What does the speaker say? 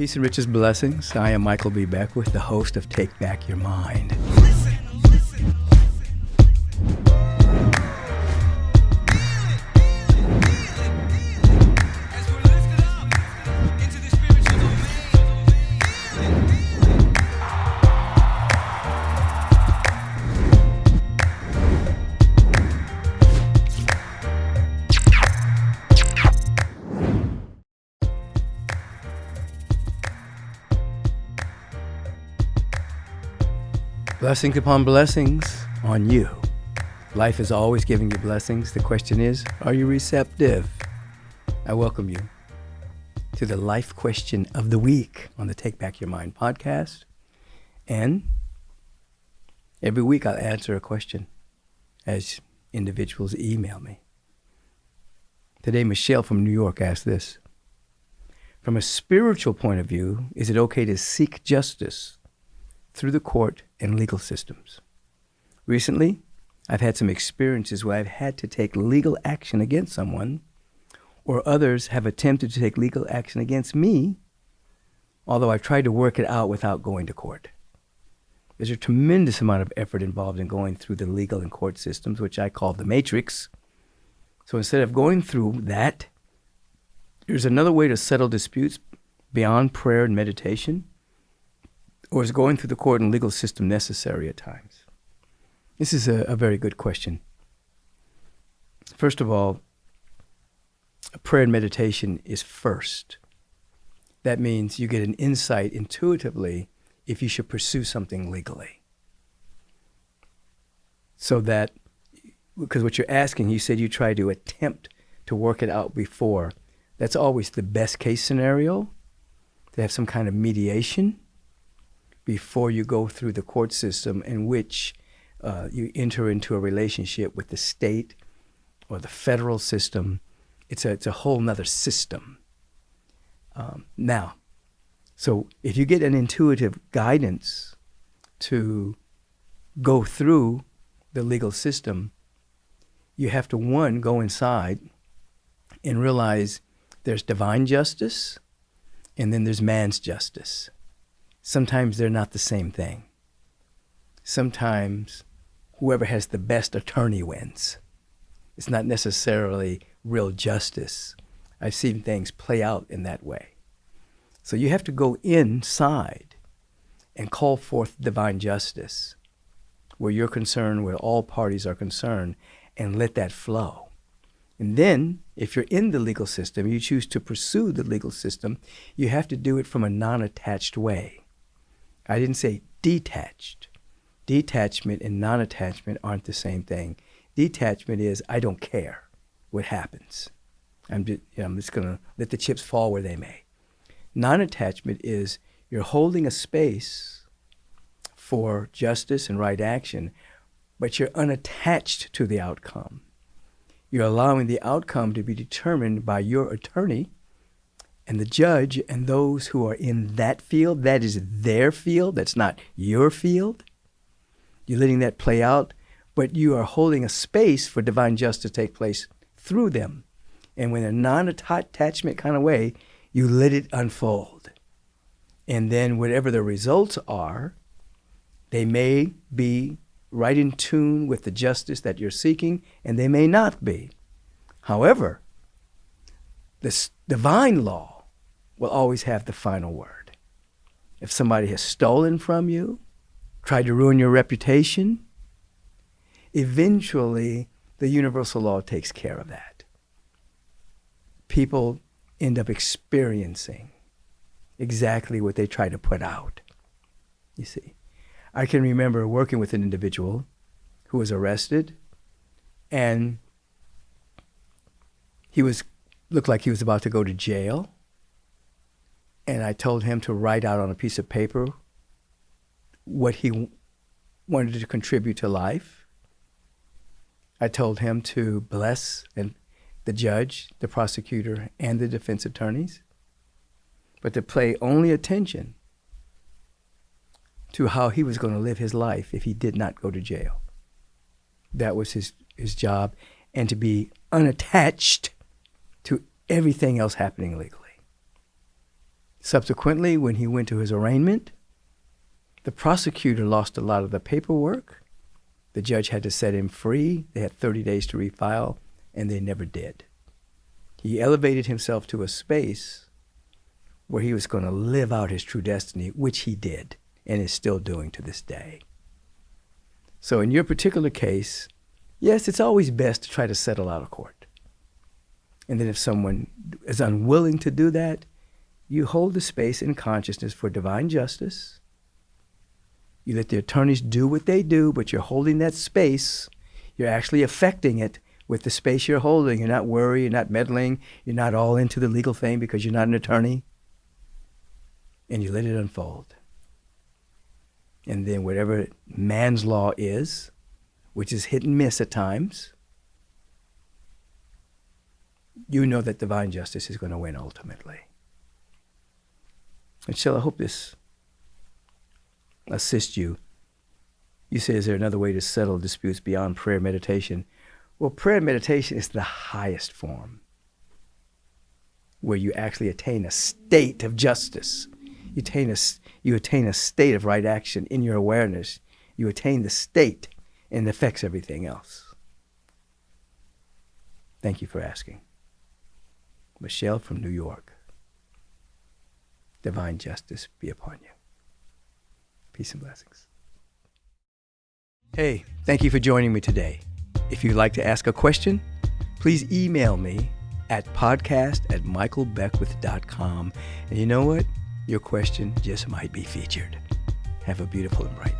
Peace and riches blessings. I am Michael B. Beckwith, the host of Take Back Your Mind. Blessings upon blessings on you. Life is always giving you blessings. The question is, are you receptive? I welcome you to the life question of the week on the Take Back Your Mind podcast. And every week I'll answer a question as individuals email me. Today, Michelle from New York asked this. From a spiritual point of view, is it okay to seek justice through the court and legal systems? Recently, I've had some experiences where I've had to take legal action against someone, or others have attempted to take legal action against me, although I've tried to work it out without going to court. There's a tremendous amount of effort involved in going through the legal and court systems, which I call the matrix. So instead of going through that, there's another way to settle disputes beyond prayer and meditation. Or is going through the court and legal system necessary at times? This is a very good question. First of all, prayer and meditation is first. That means you get an insight intuitively if you should pursue something legally. So that, because what you're asking, you said you try to attempt to work it out before. That's always the best case scenario, to have some kind of mediation before you go through the court system, in which you enter into a relationship with the state or the federal system. It's a whole nother system. Now, so if you get an intuitive guidance to go through the legal system, you have to, one, go inside and realize there's divine justice and then there's man's justice. Sometimes they're not the same thing. Sometimes whoever has the best attorney wins. It's not necessarily real justice. I've seen things play out in that way. So you have to go inside and call forth divine justice where you're concerned, where all parties are concerned, and let that flow. And then, if you're in the legal system, you choose to pursue the legal system, you have to do it from a non-attached way. I didn't say detached. Detachment and non-attachment aren't the same thing. Detachment is, I don't care what happens. I'm just going to let the chips fall where they may. Non-attachment is you're holding a space for justice and right action, but you're unattached to the outcome. You're allowing the outcome to be determined by your attorney and the judge and those who are in that field. That is their field. That's not your field. You're letting that play out, but you are holding a space for divine justice to take place through them. And in a non-attachment kind of way, you let it unfold. And then whatever the results are, they may be right in tune with the justice that you're seeking, and they may not be. However, this divine law will always have the final word. If somebody has stolen from you, tried to ruin your reputation, eventually the universal law takes care of that. People end up experiencing exactly what they try to put out. You see, I can remember working with an individual who was arrested, and looked like he was about to go to jail. And I told him to write out on a piece of paper what he wanted to contribute to life. I told him to bless the judge, the prosecutor, and the defense attorneys, but to pay only attention to how he was going to live his life if he did not go to jail. That was his job, and to be unattached to everything else happening legally. Subsequently, when he went to his arraignment, the prosecutor lost a lot of the paperwork. The judge had to set him free. They had 30 days to refile, and they never did. He elevated himself to a space where he was going to live out his true destiny, which he did and is still doing to this day. So in your particular case, yes, it's always best to try to settle out of court. And then if someone is unwilling to do that, you hold the space in consciousness for divine justice. You let the attorneys do what they do, but you're holding that space. You're actually affecting it with the space you're holding. You're not worried, you're not meddling, you're not all into the legal thing because you're not an attorney. And you let it unfold. And then whatever man's law is, which is hit and miss at times, you know that divine justice is going to win ultimately. And Shell, I hope this assists you. You say, is there another way to settle disputes beyond prayer and meditation? Well, prayer and meditation is the highest form, where you actually attain a state of justice. You attain a state of right action in your awareness. You attain the state, and it affects everything else. Thank you for asking. Michelle from New York. Divine justice be upon you. Peace and blessings. Hey, thank you for joining me today. If you'd like to ask a question, please email me at podcast@michaelbeckwith.com. And you know what? Your question just might be featured. Have a beautiful and bright day.